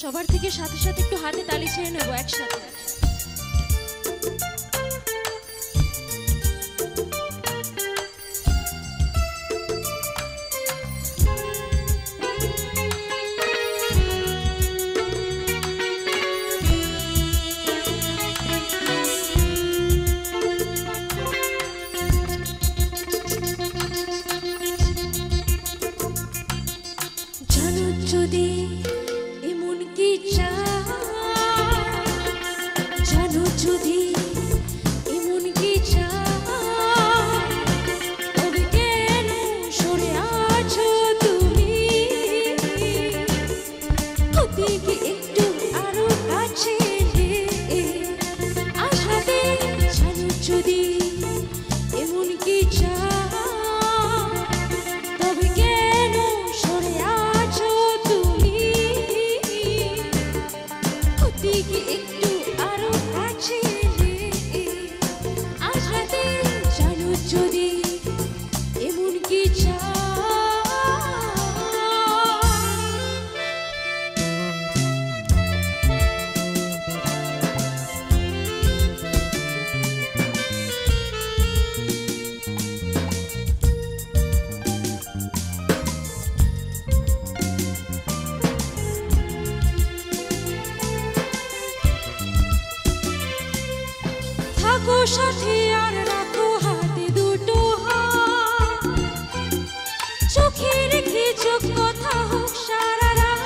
সবার থেকে সাথে সাথে একটু হাতে তালি ছেড়ে নেবো একসাথে। যদি এমন কি জানো, যদি এমন কি তবে কেন সরে আছো তুমি? হতে কি একটু আরো কাছে আসাতে? জানো যদি এমন কি তবে কেন সরে আছো তুমি? হতে কি একটু আরো কাছে আসাতে? জানো যদি এমন কি থাকো সাথে আর রাখো হাতে দুটো হাত, চোখে রেখে চোখ কথা হোক সারা রাত।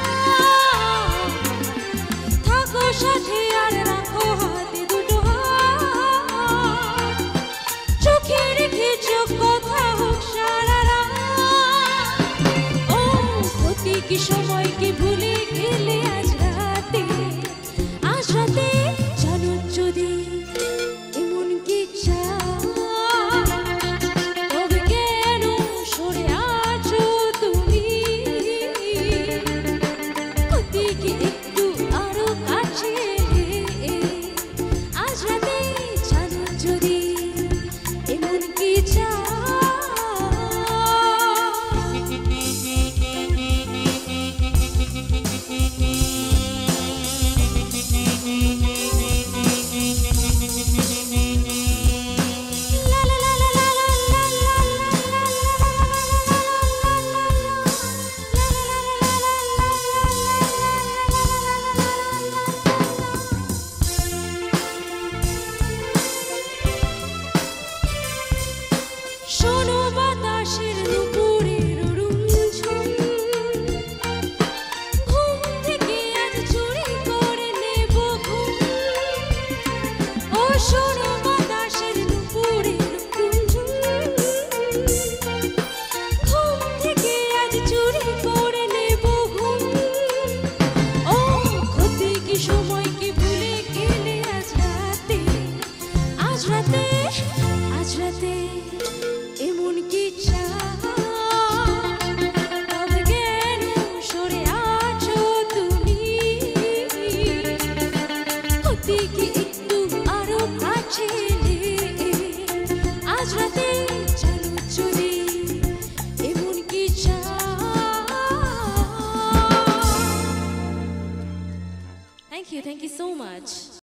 থাকো সাথে আর রাখো হাতে দুটো হাত, চোখে রেখে চোখ কথা হোক সারা রাত। ও ক্ষতি কি সময়